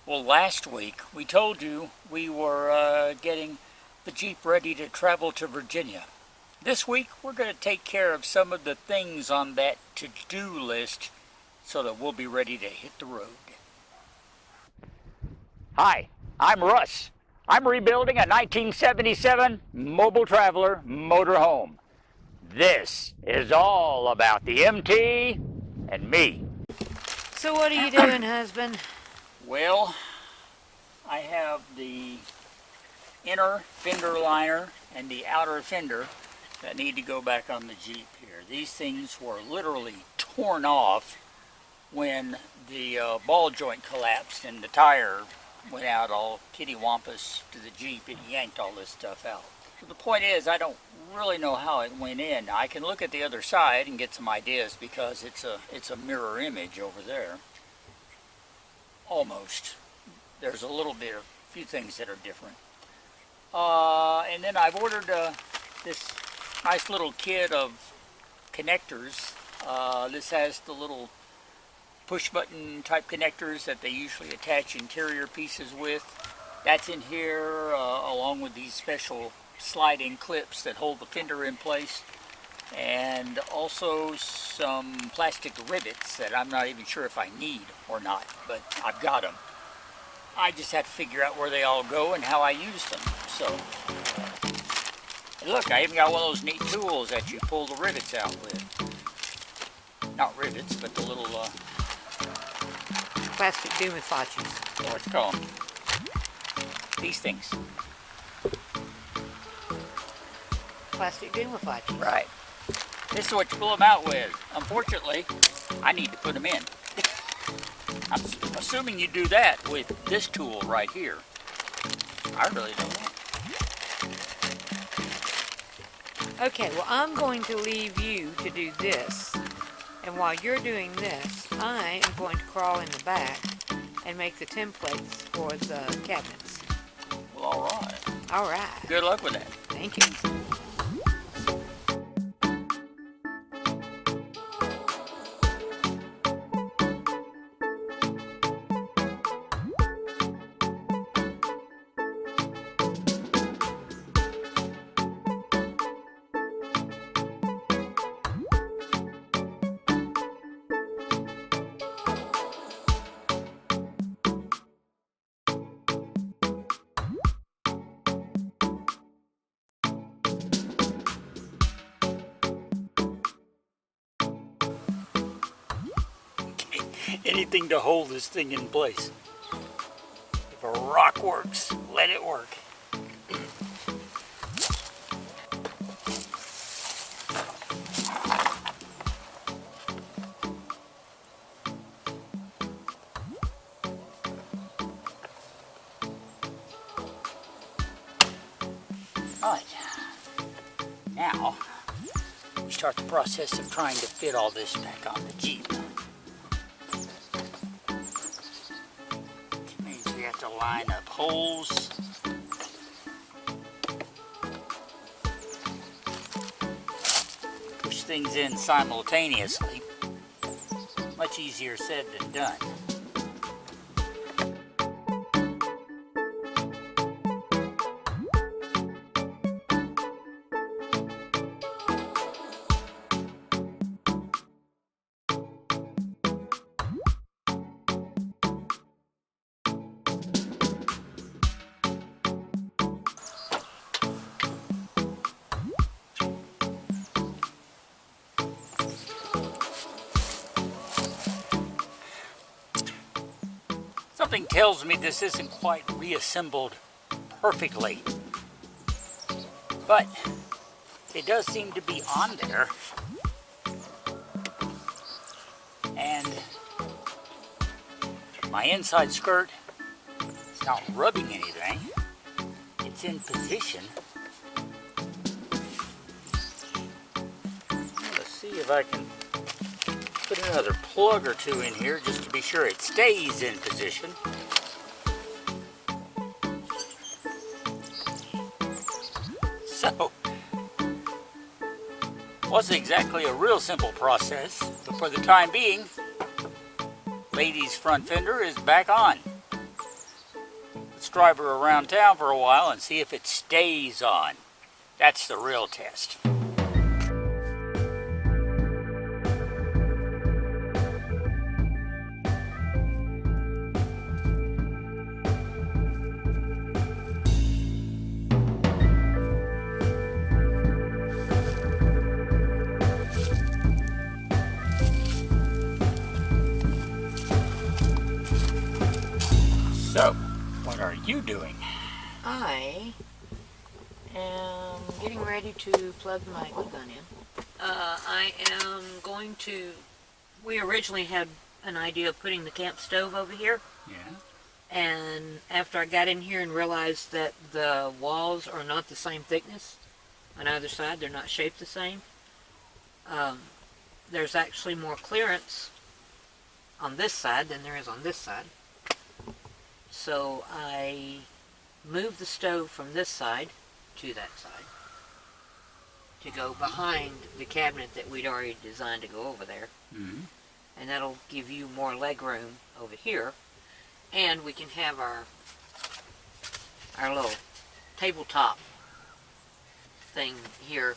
Well, last week we told you we were getting the Jeep ready to travel to Virginia. This week we're going to take care of some of the things on that to-do list so that we'll be ready to hit the road. Hi, I'm Russ. I'm rebuilding a 1977 Mobile Traveler motorhome. This is all about the MT and me. So what are you doing, husband? Well, I have the inner fender liner and the outer fender that need to go back on the Jeep here. These things were literally torn off when the ball joint collapsed and the tire went out all kittywampus to the Jeep. It yanked all this stuff out. So the point is, I don't really know how it went in. I can look at the other side and get some ideas because it's a mirror image over there. Almost. There's a few things that are different. And then I've ordered this nice little kit of connectors. This has the little push button type connectors that they usually attach interior pieces with. That's in here along with these special sliding clips that hold the fender in place, and also some plastic rivets that I'm not even sure if I need or not, but I've got them. I just have to figure out where they all go and how I use them. So, look, I even got one of those neat tools that you pull the rivets out with. Not rivets, but the little Plastic doomifachis. what you call them? These things. Plastic doomifachis. Right. This is what you pull them out with. Unfortunately, I need to put them in. I'm assuming you do that with this tool right here. I really don't know. Okay, well, I'm going to leave you to do this. And while you're doing this, I am going to crawl in the back and make the templates for the cabinets. Well, all right. All right. Good luck with that. Thank you. Anything to hold this thing in place. If a rock works, let it work. All right. Now, we start the process of trying to fit all this back on the Jeep. We have to line up holes. Push things in simultaneously. Much easier said than done. Something tells me this isn't quite reassembled perfectly, but it does seem to be on there, and my inside skirt is not rubbing anything. It's in position. Let's see if I can put another plug or two in here just to be sure it stays in position. So, wasn't exactly a real simple process, but for the time being, lady's front fender is back on. test drive her around town for a while and see if it stays on. That's the real test. So, what are you doing? I am getting ready to plug my glue gun in. I am going to, we originally had an idea of putting the camp stove over here. Yeah. And after I got in here and realized that the walls are not the same thickness on either side, they're not shaped the same. There's actually more clearance on this side than there is on this side. So I moved the stove from this side to that side to go behind the cabinet that we'd already designed to go over there. Mm-hmm. And that'll give you more leg room over here. And we can have our little tabletop thing here.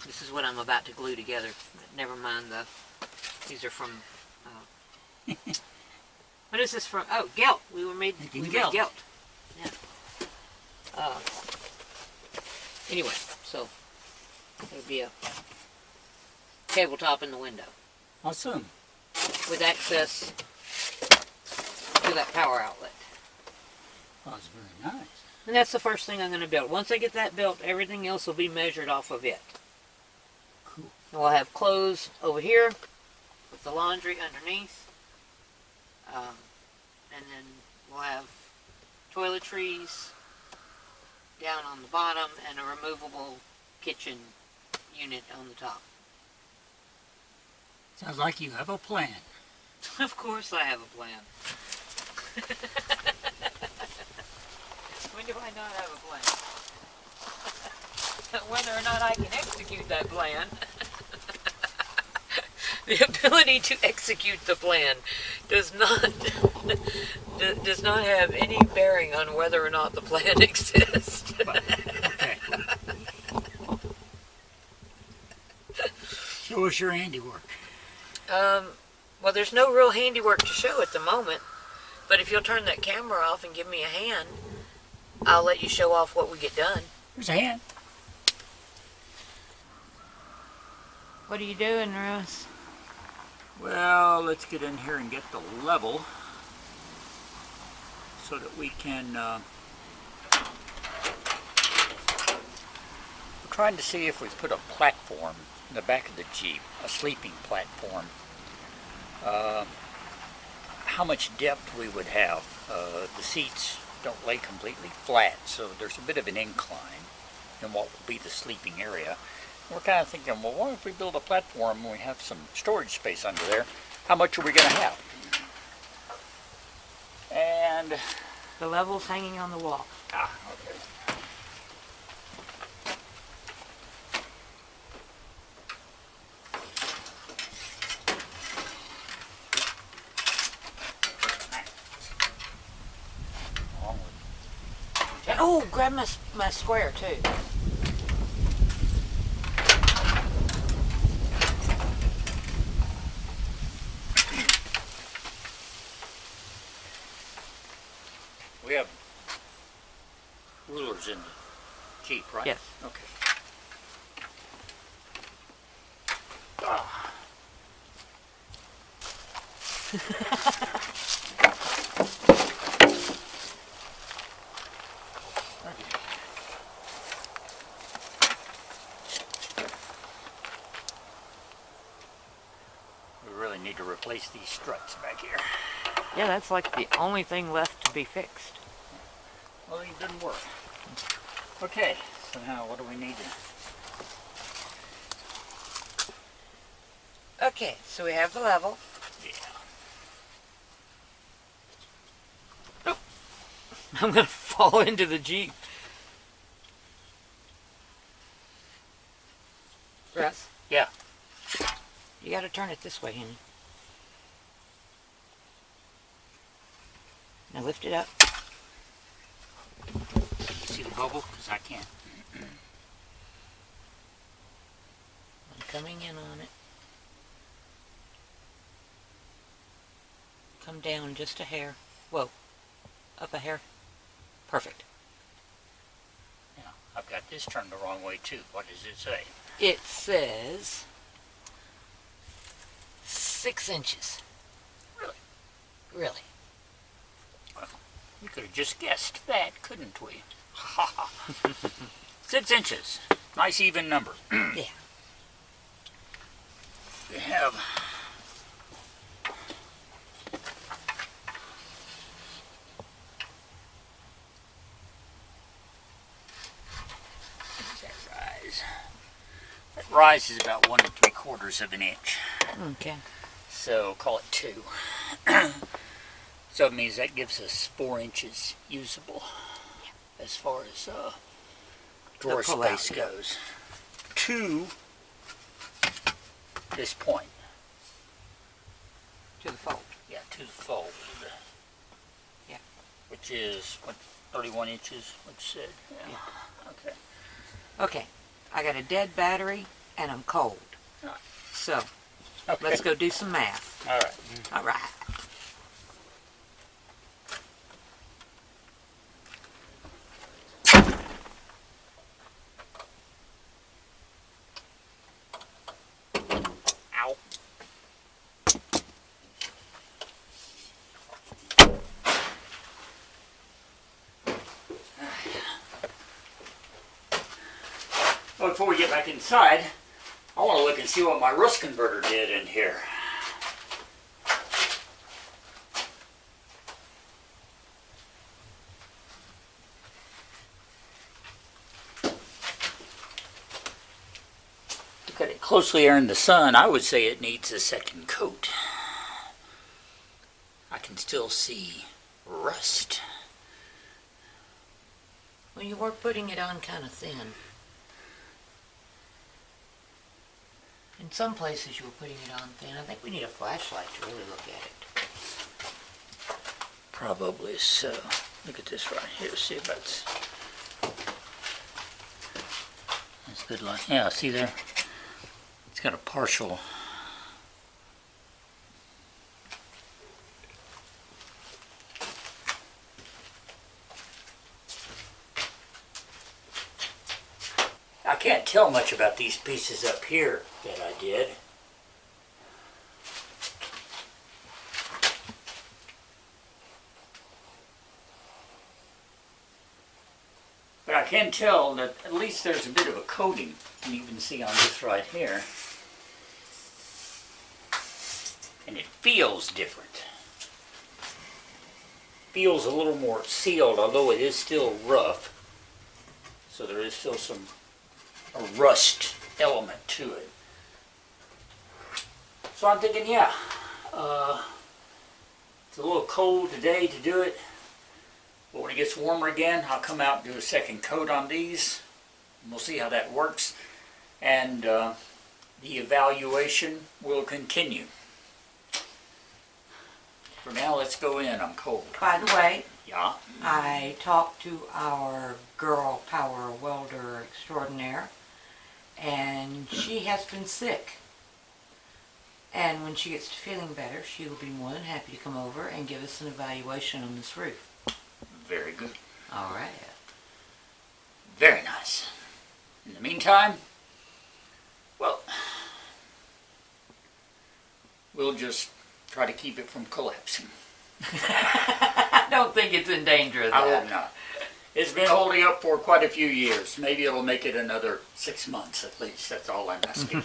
This is what I'm about to glue together. Never mind these are from, what is this from? Oh, Gelt. We made Gelt. Yeah. Anyway, so it'll be a tabletop in the window. Awesome. With access to that power outlet. That's very nice. And that's the first thing I'm going to build. Once I get that built, everything else will be measured off of it. Cool. And we'll have clothes over here with the laundry underneath. And then we'll have toiletries down on the bottom and a removable kitchen unit on the top. Sounds like you have a plan. Of course I have a plan. When do I not have a plan? Whether or not I can execute that plan. The ability to execute the plan does not have any bearing on whether or not the plan exists. Okay. Show us your handiwork. Well, there's no real handiwork to show at the moment, but if you'll turn that camera off and give me a hand, I'll let you show off what we get done. Here's a hand. What are you doing, Russ? Well, let's get in here and get the level so that we can, we're trying to see if we put a platform in the back of the Jeep, a sleeping platform, how much depth we would have. The seats don't lay completely flat, so there's a bit of an incline in what will be the sleeping area. We're kind of thinking, well, what if we build a platform and we have some storage space under there? How much are we going to have? And The level's hanging on the wall. okay. Oh, grab my square too. We have rulers in the Jeep, right? Yes. Okay. Ah. We really need to replace these struts back here. Yeah, that's like the only thing left to be fixed. Well, it didn't work. Okay, so now what do we need to... Okay, so we have the level. Yeah. Oh, I'm gonna fall into the Jeep. Russ? Yeah. You gotta turn it this way, honey. Now lift it up. Can you see the bubble? Because I can't. I'm coming in on it. Come down just a hair. Whoa. Up a hair. Perfect. Yeah, I've got this turned the wrong way too. What does it say? It says 6 inches. Really? Really? Well, we could have just guessed that, couldn't we? 6 inches. Nice even number. Yeah. We have that rise is about 1 3/4 of an inch. Okay. So call it 2. So it means that gives us 4 inches usable as far as drawer space goes. To this point. To the fold. Yeah, to the fold. Yeah. Which is, what, 31 inches, what you said? Yeah. Okay. Okay. I got a dead battery and I'm cold. All right. So, Okay. let's go do some math. All right. All right. Ow. Well, before we get back inside, I want to look and see what my Russ converter did in here. Look at it closely here in the sun. I would say it needs a second coat. I can still see rust. Well, you were putting it on kind of thin. In some places you were putting it on thin. I think we need a flashlight to really look at it. Probably so. Look at this right here. See if that's good light. Yeah, see there? It's got a partial. I can't tell much about these pieces up here that I did. But I can tell that at least there's a bit of a coating. You can even see on this right here. And it feels different. Feels a little more sealed, although it is still rough. So there is still a rust element to it. So I'm thinking, yeah, it's a little cold today to do it. But when it gets warmer again, I'll come out and do a second coat on these. And we'll see how that works. And the evaluation will continue. For now, let's go in. I'm cold. By the way, Yeah? I talked to our girl power welder extraordinaire, and she has been sick. And when she gets to feeling better, she will be more than happy to come over and give us an evaluation on this roof. Very good. All right. Very nice. In the meantime, well, we'll just try to keep it from collapsing. I don't think it's in danger of that. I hope not. It's been holding up for quite a few years. Maybe it'll make it another 6 months at least. That's all I'm asking.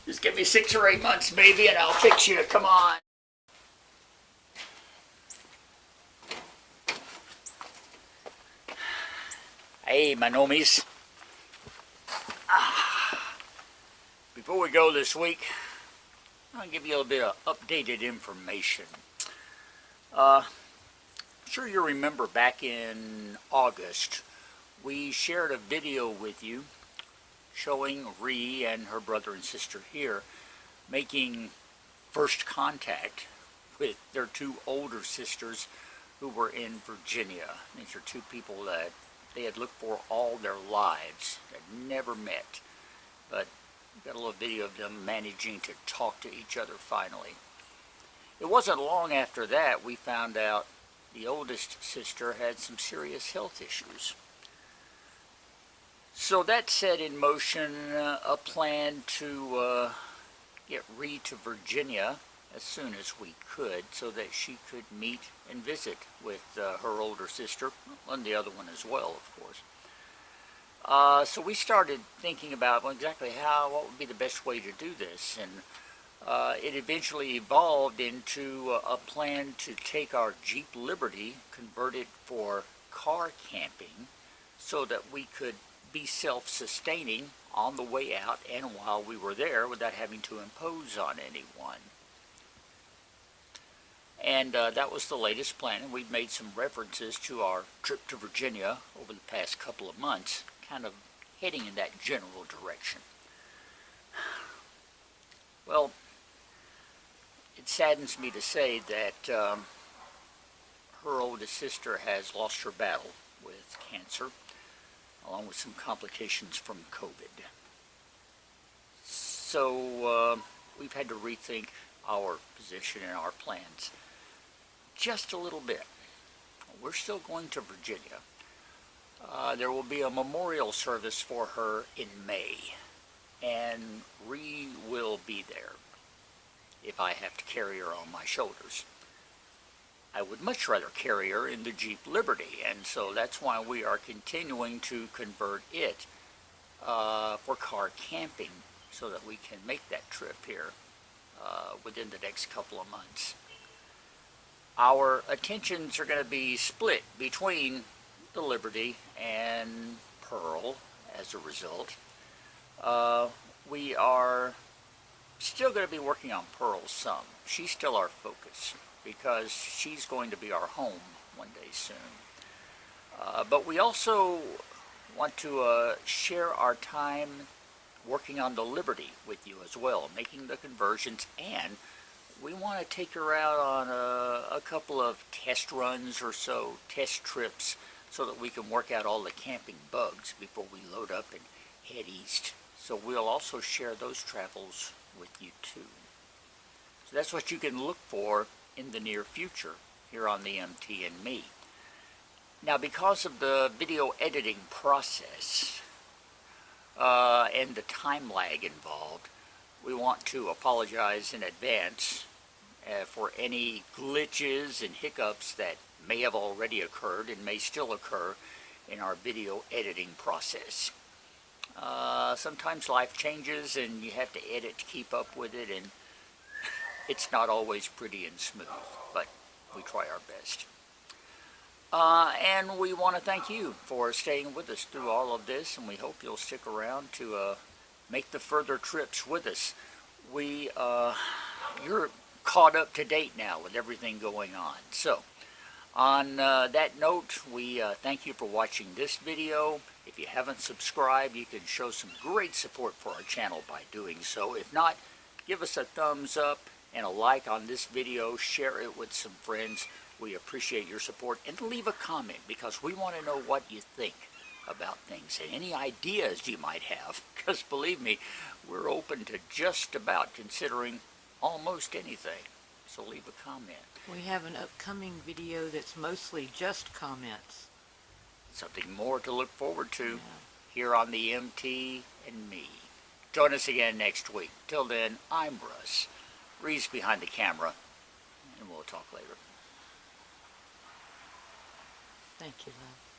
Just give me 6 or 8 months, baby, and I'll fix you. Come on. Hey, my nomies. Before we go this week, I'll give you a little bit of updated information. I'm sure you remember back in August, we shared a video with you showing Ree and her brother and sister here making first contact with their 2 older sisters, who were in Virginia. These are two people that they had looked for all their lives, had never met, but got a little video of them managing to talk to each other finally. It wasn't long after that we found out the oldest sister had some serious health issues. So that set in motion a plan to get Ree to Virginia as soon as we could so that she could meet and visit with her older sister, and the other one as well, of course. So we started thinking about exactly what would be the best way to do this, and it eventually evolved into a plan to take our Jeep Liberty, convert it for car camping, so that we could be self-sustaining on the way out and while we were there without having to impose on anyone. And that was the latest plan, and we've made some references to our trip to Virginia over the past couple of months, kind of heading in that general direction. Well, it saddens me to say that her oldest sister has lost her battle with cancer, along with some complications from COVID. So we've had to rethink our position and our plans just a little bit. We're still going to Virginia. There will be a memorial service for her in May, and Ree will be there if I have to carry her on my shoulders. I would much rather carry her in the Jeep Liberty, and so that's why we are continuing to convert it for car camping so that we can make that trip here within the next couple of months. Our attentions are going to be split between the Liberty and Pearl as a result. We are still going to be working on Pearl some. She's still our focus because she's going to be our home one day soon. But we also want to share our time working on the Liberty with you as well, making the conversions, and we want to take her out on a couple of test runs or so, test trips, so that we can work out all the camping bugs before we load up and head east. So we'll also share those travels with you too. So that's what you can look for in the near future here on the MT and Me. Now, because of the video editing process and the time lag involved, we want to apologize in advance for any glitches and hiccups that may have already occurred and may still occur in our video editing process. Sometimes life changes and you have to edit to keep up with it, and it's not always pretty and smooth, but we try our best. And we want to thank you for staying with us through all of this, and we hope you'll stick around to make the further trips with us. You're caught up to date now with everything going on. So, on that note, we thank you for watching this video. If you haven't subscribed, you can show some great support for our channel by doing so. If not, give us a thumbs up and a like on this video. Share it with some friends. We appreciate your support. And leave a comment, because we want to know what you think about things and any ideas you might have. Because believe me, we're open to just about considering almost anything. So leave a comment. We have an upcoming video that's mostly just comments. Something more to look forward to here on the MT and Me. Join us again next week. Till then, I'm Russ. Ree's behind the camera, and we'll talk later. Thank you, love.